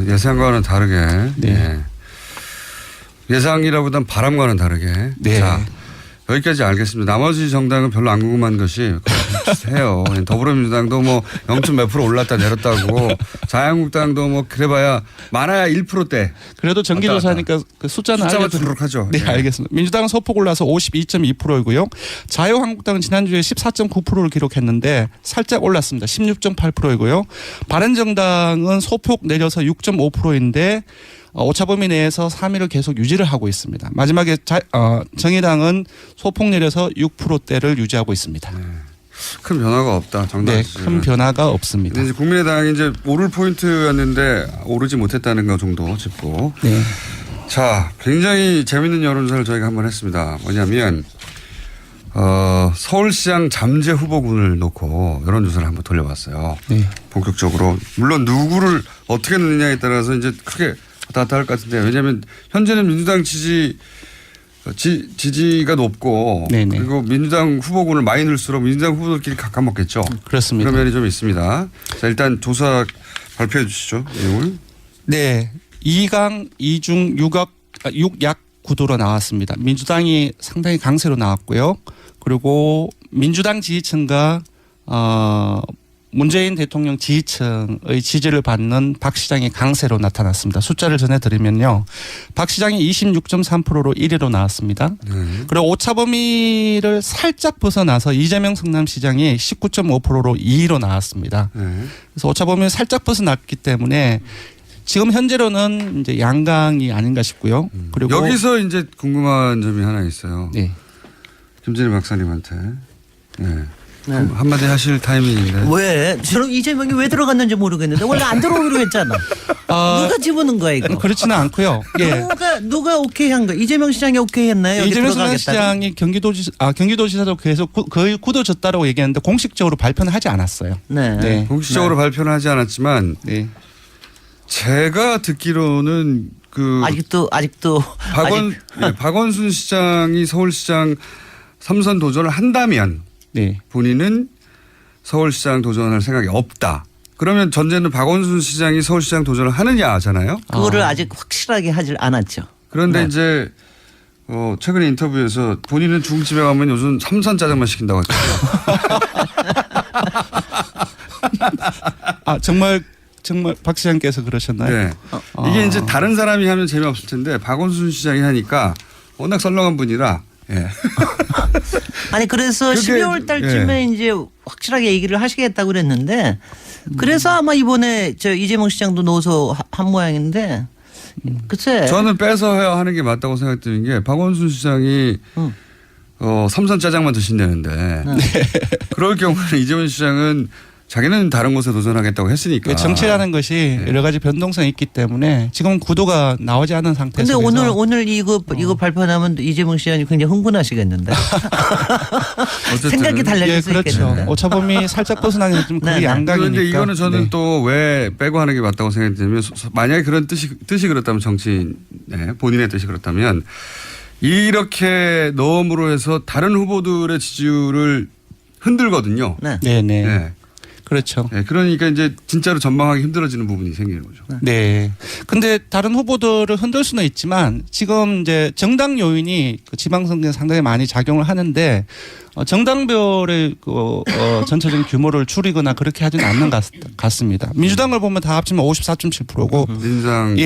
예상과는 다르게. 예상이라보단 바람과는 다르게. 자, 여기까지 알겠습니다. 나머지 정당은 별로 안 궁금한 것이 비슷해요. 더불어민주당도 뭐 0. 몇 프로 올랐다 내렸다고 자유한국당도 뭐 그래봐야 많아야 1%대. 그래도 정기조사니까 그 숫자는 알려드리도록 하죠. 네, 알겠습니다. 민주당은 소폭 올라서 52.2%이고요. 자유한국당은 지난주에 14.9%를 기록했는데 살짝 올랐습니다. 16.8%이고요. 바른정당은 소폭 내려서 6.5%인데 오차범위 내에서 3위를 계속 유지를 하고 있습니다. 마지막에 정의당은 소폭 내려서 6%대를 유지하고 있습니다. 네. 큰 변화가 없다. 정당 네, 큰 변화가 없습니다. 근데 이제 국민의당이 이제 오를 포인트였는데 오르지 못했다는 거 정도 짚고. 네. 자, 굉장히 재밌는 여론조사를 저희가 한번 했습니다. 뭐냐면 서울시장 잠재 후보군을 놓고 여론조사를 한번 돌려봤어요. 네. 본격적으로 물론 누구를 어떻게 넣느냐에 따라서 이제 크게 다를 것 같은데 왜냐하면 현재는 민주당 지지가 높고 네네. 그리고 민주당 후보군을 많이 넣을수록 민주당 후보들끼리 가까먹겠죠. 그렇습니다. 그런 면이 좀 있습니다. 자, 일단 조사 발표해 주시죠. 내용을. 네. 2강 2중 6약 구도로 나왔습니다. 민주당이 상당히 강세로 나왔고요. 그리고 민주당 지지층과 문재인 대통령 지지층의 지지를 받는 박 시장이 강세로 나타났습니다. 숫자를 전해드리면요. 박 시장이 26.3%로 1위로 나왔습니다. 그리고 오차범위를 살짝 벗어나서 이재명 성남시장이 19.5%로 2위로 나왔습니다. 그래서 오차범위를 살짝 벗어났기 때문에 지금 현재로는 이제 양강이 아닌가 싶고요. 그리고 여기서 이제 궁금한 점이 하나 있어요. 네. 김진애 박사님한테. 네. 한마디 하실 타이밍인데. 왜? 저는 이재명이 왜 들어갔는지 모르겠는데 원래 안 들어오기로 했잖아. 누가 집어넣은 거야 이거? 그렇지는 않고요. 예. 누가 오케이 한 거야? 이재명 시장이 오케이 했나요? 이재명 시장이 경기도지사도 계속 거의 굳어졌다라고 얘기했는데 공식적으로 발표는 하지 않았어요. 네. 네. 공식적으로 발표는 하지 않았지만 네. 제가 듣기로는 아직도 박원순 시장이 서울시장 3선 도전을 한다면 네. 본인은 서울시장 도전할 생각이 없다. 그러면 전제는 박원순 시장이 서울시장 도전을 하느냐잖아요. 그거를 아직 확실하게 하질 않았죠. 그런데 네. 이제 최근에 인터뷰에서 본인은 중국집에 가면 요즘 3선 짜장면 시킨다고 했거든요. 정말 박 시장께서 그러셨나요? 네. 이게 이제 다른 사람이 하면 재미없을 텐데 박원순 시장이 하니까 워낙 썰렁한 분이라. 예. 아니 그래서 12월 달쯤에 이제 확실하게 얘기를 하시겠다고 그랬는데 그래서 아마 이번에 이재명 시장도 넣어서 한 모양인데 글쎄. 저는 뺏어야 하는 게 맞다고 생각드는 게 박원순 시장이 3선 짜장만 드신다는데 그럴 경우는 이재명 시장은 자기는 다른 곳에 도전하겠다고 했으니까. 정치라는 것이 여러 가지 변동성이 있기 때문에 지금 구도가 나오지 않은 상태에서. 근데 오늘 이거 발표하면 이재명 시장이 굉장히 흥분하시겠는데. 생각이 달라질 수 그렇죠. 있겠는데. 오차범위 살짝 벗어나는 좀 그게 양강이니까. 그런데 이거는 저는 또 왜 빼고 하는 게 맞다고 생각되면 만약에 그런 뜻이 그렇다면 정치인 본인의 뜻이 그렇다면 이렇게 넣음으로 해서 다른 후보들의 지지율을 흔들거든요. 네. 그렇죠. 네, 그러니까 이제 진짜로 전망하기 힘들어지는 부분이 생기는 거죠. 네. 근데 다른 후보들을 흔들 수는 있지만 지금 이제 정당 요인이 지방선거에 상당히 많이 작용을 하는데 정당별의 전체적인 규모를 줄이거나 그렇게 하지는 않는 것 같습니다. 민주당을 보면 다 합치면 54.7%고, 민주당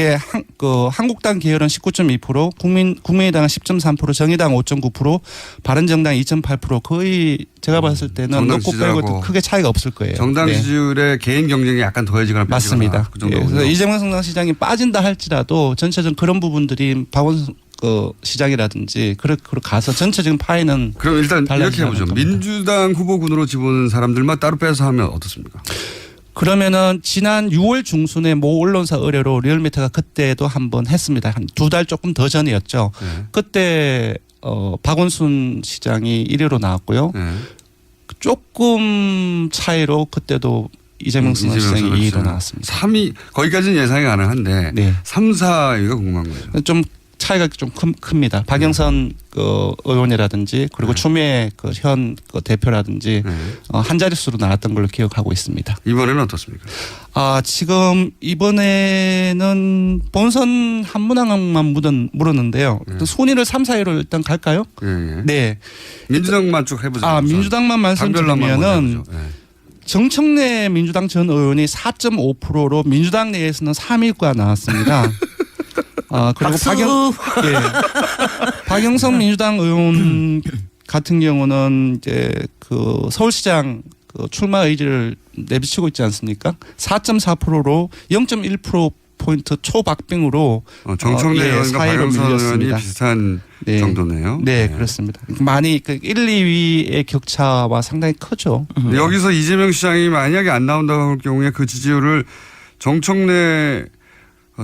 한국당 계열은 19.2%, 국민의당은 10.3%, 정의당 5.9%, 바른정당 2.8% 거의 제가 봤을 때는 넣고 빼고 크게 차이가 없을 거예요. 정당 지지율의 개인 경쟁이 약간 더해지거나 맞습니다. 그 정도군요. 그래서 이재명 성남시장이 빠진다 할지라도 전체적인 그런 부분들이 박원순 시장이라든지 그렇게 가서 전체적인 파이는 그럼 일단 이렇게 해보죠. 민주당 후보군으로 집어넣은 사람들만 따로 빼서 하면 어떻습니까? 그러면은 지난 6월 중순에 모 언론사 의뢰로 리얼미터가 그때도 한번 했습니다. 한 2달 조금 더 전이었죠. 그때 박원순 시장이 1위로 나왔고요. 조금 차이로 그때도 이재명 시장이 2위로 나왔습니다. 3위 거기까지는 예상이 가능한데 3, 4위가 궁금한 거죠. 좀 차이가 좀 큽니다. 박영선 그 의원이라든지 그리고 추미애 그 현 그 대표라든지 한 자릿수로 나왔던 걸로 기억하고 있습니다. 이번에는 어떻습니까? 지금 이번에는 본선 한 문항만 물었는데요. 순위를 3, 4위로 일단 갈까요? 네. 민주당만 쭉 해보자. 민주당만 말씀드리면은 정청래 민주당 전 의원이 4.5%로 민주당 내에서는 3위가 나왔습니다. 그리고 박영선 민주당 의원 같은 경우는 이제 그 서울시장 그 출마 의지를 내비치고 있지 않습니까? 4.4%로 0.1%포인트 초박빙으로 정청래 의원과 박영선 의원이 비슷한 네. 정도네요. 네, 그렇습니다. 많이 그 1, 2위의 격차와 상당히 크죠. 여기서 이재명 시장이 만약에 안 나온다고 할 경우에 그 지지율을 정청래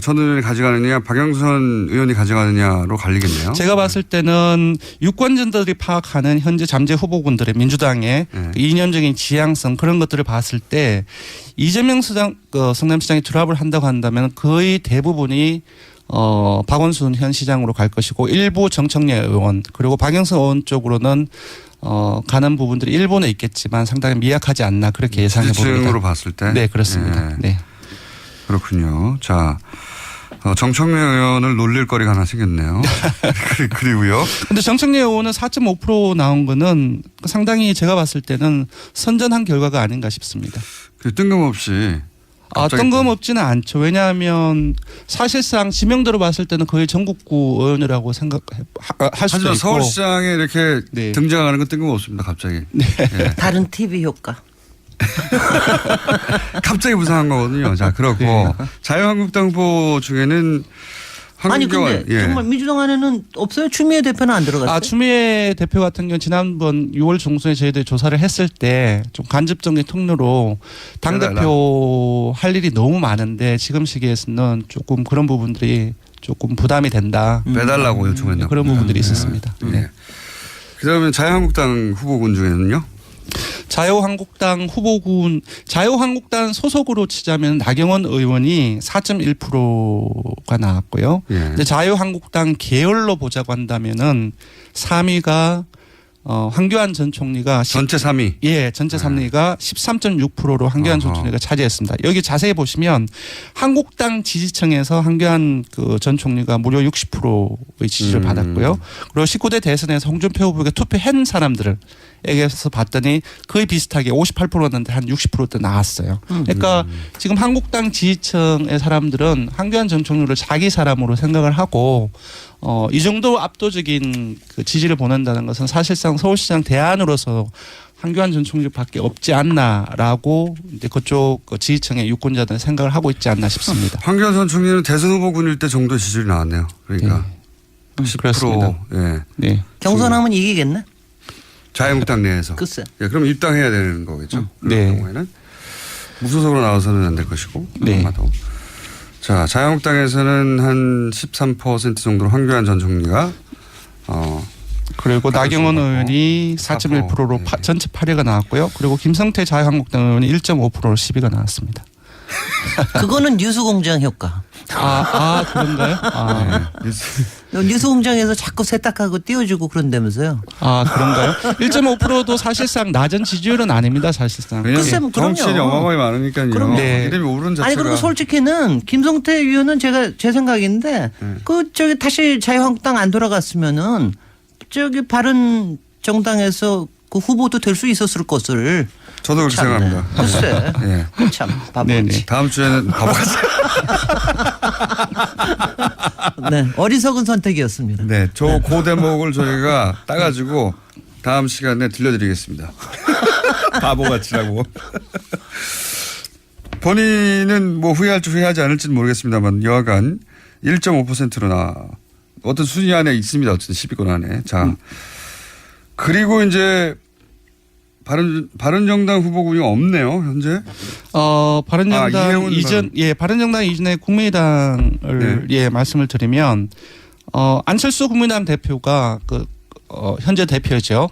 전 의원이 가져가느냐 박영선 의원이 가져가느냐로 갈리겠네요. 제가 봤을 때는 유권자들이 파악하는 현재 잠재 후보군들의 민주당의 그 이념적인 지향성 그런 것들을 봤을 때 이재명 성남시장이 드랍을 한다고 한다면 거의 대부분이 박원순 현 시장으로 갈 것이고 일부 정청래 의원 그리고 박영선 의원 쪽으로는 가는 부분들이 일본에 있겠지만 상당히 미약하지 않나 그렇게 예상해 봅니다. 지지층으로 봤을 때? 네, 그렇습니다. 네. 그렇군요. 자, 정청래 의원을 놀릴 거리가 하나 생겼네요. 그리고요. 근데 정청래 의원은 4.5% 나온 거는 상당히 제가 봤을 때는 선전한 결과가 아닌가 싶습니다. 뜬금없이. 뜬금없지는 않죠. 왜냐하면 사실상 지명도로 봤을 때는 거의 전국구 의원이라고 생각할 수도 있고. 서울시장에 이렇게 등장하는 건 뜬금없습니다. 갑자기. 네. 다른 TV 효과. 갑자기 부상한 거거든요. 자, 그렇고 자유한국당 후보 중에는 아니 근데 정말 민주당 안에는 없어요? 추미애 대표는 안 들어갔어요? 추미애 대표 같은 경우 지난번 6월 중순에 저희들이 조사를 했을 때 좀 간접적인 통로로 당대표 할 일이 너무 많은데 지금 시기에서는 조금 그런 부분들이 조금 부담이 된다. 빼달라고 요청했나 그런 부분들이 있었습니다. 네. 그다음에 자유한국당 후보군 중에는요? 자유한국당 소속으로 치자면 나경원 의원이 4.1%가 나왔고요. 근데 자유한국당 계열로 보자고 한다면은 3위가 황교안 전 총리가 전체 3위. 예, 전체 3위가 13.6%로 황교안 전 총리가 차지했습니다. 여기 자세히 보시면 한국당 지지층에서 황교안 그 전 총리가 무려 60%의 지지를 받았고요. 그리고 19대 대선에서 홍준표 후보에게 투표한 사람들에게서 봤더니 거의 비슷하게 58%였는데 한 60%대 나왔어요. 그러니까 지금 한국당 지지층의 사람들은 황교안 전 총리를 자기 사람으로 생각을 하고 이 정도 압도적인 그 지지를 보낸다는 것은 사실상 서울시장 대안으로서 황교안 전 총리밖에 없지 않나라고 이제 그쪽 지지층의 유권자들은 생각을 하고 있지 않나 싶습니다. 황교안 전 총리는 대선 후보군일 때 정도 지지율이 나왔네요. 그러니까 10%. 그렇습니다. 예. 네. 경선하면 이기겠네. 자유한국당 내에서. 글쎄. 예, 그럼 입당해야 되는 거겠죠. 그런 경우에는 무소속으로 나와서는 안 될 것이고. 아마도. 자, 자유한국당에서는 한 13% 정도로 황교안 전 총리가 그리고 나경원 의원이 4.1%로 전체 8위가 나왔고요. 그리고 김성태 자유한국당 의원이 1.5%로 10위가 나왔습니다. 그거는 뉴스공장 효과. 그런가요? 뉴스공장에서 자꾸 세탁하고 띄워주고 그런다면서요. 그런가요? 1.5%도 사실상 낮은 지지율은 아닙니다. 사실상. 글쎄, 정치인이 어마어마하게 많으니까요. 이름이 오른 자체가. 아니 그리고 솔직히는 김성태 의원은 제 생각인데 다시 자유한국당 안 돌아갔으면은 바른 정당에서 그 후보도 될 수 있었을 것을. 저도 그렇게 생각합니다. 글쎄. 참 바보지. 다음 주에는 바보지. 네, 어리석은 선택이었습니다. 네, 그 대목을 저희가 따가지고 다음 시간에 들려드리겠습니다. 바보같이라고. 본인은 뭐 후회할지 후회하지 않을지는 모르겠습니다만 여하간 1.5%로 어떤 순위 안에 있습니다. 어쨌든 10위권 안에. 자, 그리고 이제 바른정당 후보군이 없네요, 현재. 바른정당 바른정당 이전에 국민의당을 말씀을 드리면 안철수 국민의당 대표가 현재 대표죠.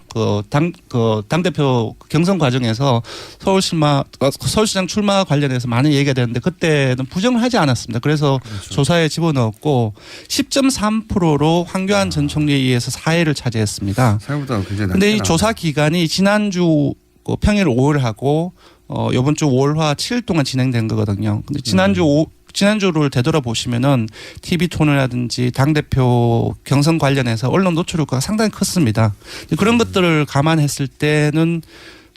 당대표 경선 과정에서 서울시장 출마 관련해서 많은 얘기가 되는데 그때는 부정을 하지 않았습니다. 그래서 조사에 집어넣었고 10.3%로 황교안 전 총리에 의해서 4위를 차지했습니다. 생각보다 굉장히 그런데 이 조사 기간이 지난주 평일 5일 하고 이번 주 5월화 7일 동안 진행된 거거든요. 근데 지난주를 되돌아보시면은 TV토론이라든지 당대표 경선 관련해서 언론 노출 효과가 상당히 컸습니다. 그런 것들을 감안했을 때는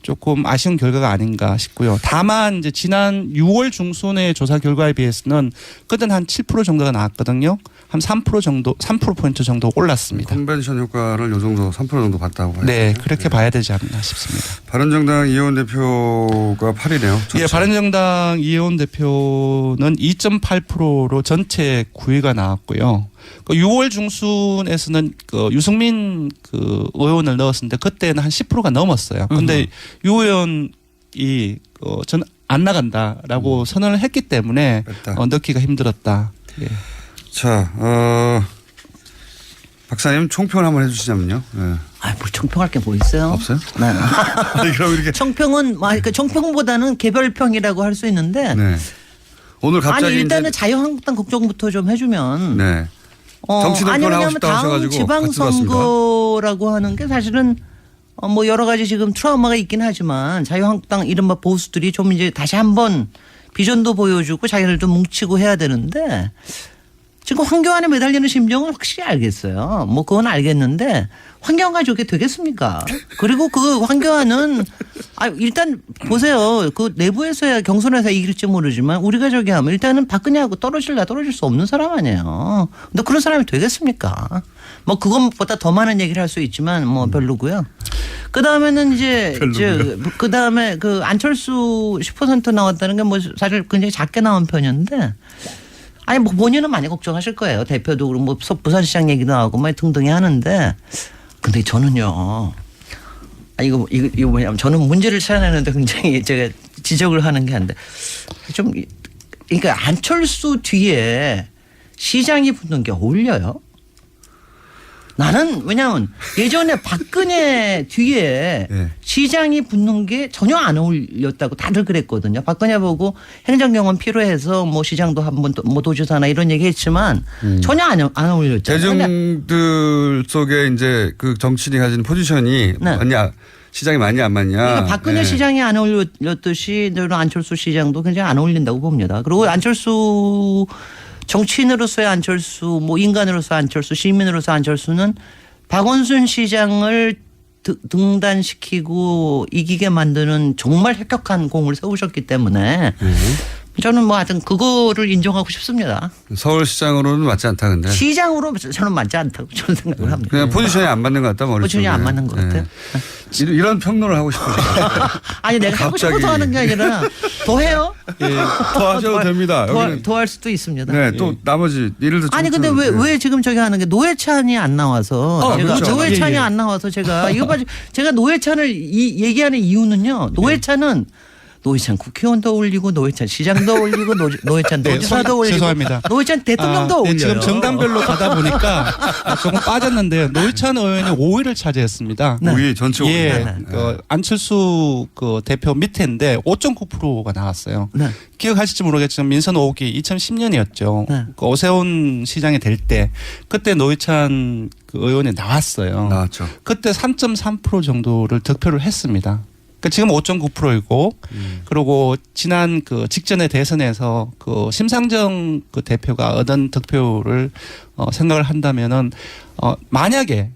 조금 아쉬운 결과가 아닌가 싶고요. 다만 이제 지난 6월 중순의 조사 결과에 비해서는 그때는 한 7% 정도가 나왔거든요. 한 3% 정도, 3%포인트 정도 올랐습니다. 컨벤션 효과를 요 정도 3% 정도 봤다고 봐요. 네, 그렇게 봐야 되지 않나 싶습니다. 바른정당 이혜원 대표가 8위네요. 예, 바른정당 이혜원 대표는 2.8%로 전체 9위가 나왔고요. 6월 중순에서는 유승민 의원을 넣었는데 그때는 한 10%가 넘었어요. 그런데 유 의원이 전 안 나간다라고 선언을 했기 때문에 넣기가 힘들었다. 예. 자, 박사님 총평을 한번 해주시자면요. 네. 뭘 총평할 게 뭐 있어요? 없어요? 네. 그럼 이렇게 총평은 그러니까 총평보다는 개별평이라고 할 수 있는데. 네. 오늘 갑자기 아니 일단은 자유한국당 걱정부터 좀 해주면. 네. 정치 아니 하고 왜냐하면 싶다 다음 하셔가지고 지방선거라고 하는 게 사실은 뭐 여러 가지 지금 트라우마가 있긴 하지만 자유한국당 이른바 보수들이 좀 이제 다시 한번 비전도 보여주고 자기들도 뭉치고 해야 되는데 지금 황교안에 매달리는 심정은 확실히 알겠어요. 뭐 그건 알겠는데 황교안 가족이 되겠습니까? 그리고 그 황교안은 일단 보세요. 그 내부에서야 경선에서 이길지 모르지만 우리 가족이 하면 일단은 박근혜하고 떨어질 수 없는 사람 아니에요. 근데 그런 사람이 되겠습니까? 뭐 그것보다 더 많은 얘기를 할 수 있지만 뭐 별로고요. 그 다음에는 이제 그 다음에 그 안철수 10% 나왔다는 게 뭐 사실 굉장히 작게 나온 편인데. 아니 뭐 본인은 많이 걱정하실 거예요. 대표도 그럼 뭐 부산시장 얘기도 나오고 뭐 등등히 하는데 근데 저는요. 이거 뭐냐면 저는 문제를 찾아내는데 굉장히 제가 지적을 하는 게 한데 좀 그러니까 안철수 뒤에 시장이 붙는 게 어울려요? 나는 왜냐하면 예전에 박근혜 뒤에 네. 시장이 붙는 게 전혀 안 어울렸다고 다들 그랬거든요. 박근혜 보고 행정경험 필요해서 뭐 시장도 한번 뭐 도지사나 이런 얘기했지만 전혀 안 어울렸잖아요. 대중들 속에 이제 그 정치인이 가진 포지션이 맞냐 시장이 맞냐 안 맞냐. 그러니까 박근혜 시장이 안 어울렸듯이 안철수 시장도 굉장히 안 어울린다고 봅니다. 그리고 안철수 정치인으로서의 안철수, 뭐 인간으로서 안철수, 시민으로서 안철수는 박원순 시장을 등단시키고 이기게 만드는 정말 혁혁한 공을 세우셨기 때문에 저는 뭐 하여튼 그거를 인정하고 싶습니다. 서울시장으로는 맞지 않다 근데. 시장으로 저는 맞지 않다고 저는 생각을 합니다. 그냥 포지션이 안 맞는 것 같다 머릿속에. 포지션이 안 맞는 것 같아요. 이런 평론을 하고 싶어요. 아니 내가 하고 싶어서 하는 게 아니라 더 해요. 예, 더 하셔도 됩니다. 더 할 수도 있습니다. 네, 또 나머지 예를 들어. 아니 근데 왜 지금 저기 하는 게 노회찬이 안 나와서 제가 그렇죠. 노회찬이 안 나와서 제가 이거 봐 제가 노회찬을 얘기하는 이유는요. 노회찬은 국회의원도 어울리고 노회찬 시장도 어울리고 노회찬 도지사도 어울리고 죄송합니다. 노회찬 대통령도 어울려요. 지금 정당별로 가다 보니까 조금 빠졌는데요. 노회찬 의원이 5위를 차지했습니다. 5위 전체 5위. 예, 안철수 대표 밑에인데 5.9%가 나왔어요. 네. 기억하실지 모르겠지만 민선 5기 2010년이었죠. 네. 오세훈 시장이 될 때 그때 노회찬 의원이 나왔어요. 나왔죠. 그때 3.3% 정도를 득표를 했습니다. 지금 5.9%이고 그리고 지난 직전의 대선에서 심상정 대표가 얻은 득표를 생각을 한다면은 만약에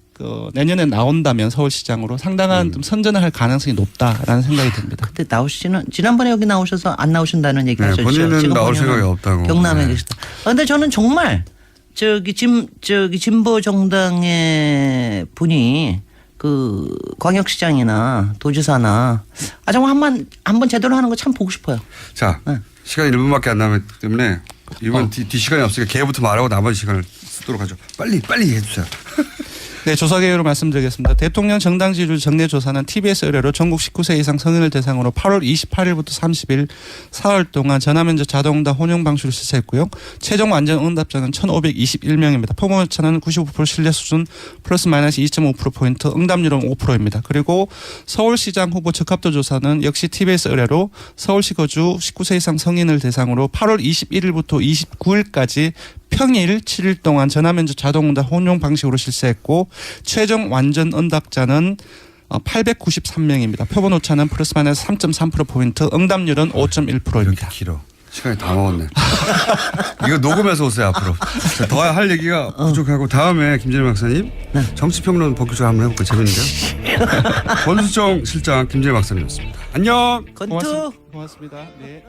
내년에 나온다면 서울시장으로 상당한 좀 선전을 할 가능성이 높다라는 생각이 듭니다. 그때 나오시는 지난번에 여기 나오셔서 안 나오신다는 얘기 하셨죠. 본인은 지금 나올 생각이 없다고. 경남에 계시다. 그런데 저는 정말 진보 정당의 분이 광역시장이나 도지사나 정말 한번 제대로 하는 거 참 보고 싶어요. 자, 시간이 1분밖에 안 남았기 때문에 이번 뒤 시간이 없으니까 개부터 말하고 나머지 시간을 쓰도록 하죠. 빨리 해주세요. 네, 조사 개요로 말씀드리겠습니다. 대통령 정당 지지율 정례 조사는 TBS 의뢰로 전국 19세 이상 성인을 대상으로 8월 28일부터 30일 사흘 동안 전화면접 자동응답 혼용 방식으로 실시했고요. 최종 완전 응답자는 1,521명입니다. 표본 오차는 95% 신뢰 수준 플러스 마이너스 2.5%포인트, 응답률은 5%입니다. 그리고 서울시장 후보 적합도 조사는 역시 TBS 의뢰로 서울시 거주 19세 이상 성인을 대상으로 8월 21일부터 29일까지 평일 7일 동안 전화면접 자동응답 혼용 방식으로 실시했고 최종 완전 응답자는 893명입니다. 표본 오차는 플러스 마이너스 3.3%포인트, 응답률은 5.1%입니다. 이렇게 길어. 시간이 다 먹었네. 이거 녹음해서 오세요, 앞으로. 더 할 얘기가 부족하고 다음에 김진일 박사님 정치평론 본격적으로 한번 해볼까요? 재밌는데요? 권수정 실장 김진일 박사님이었습니다. 안녕. 고맙습니다. 네.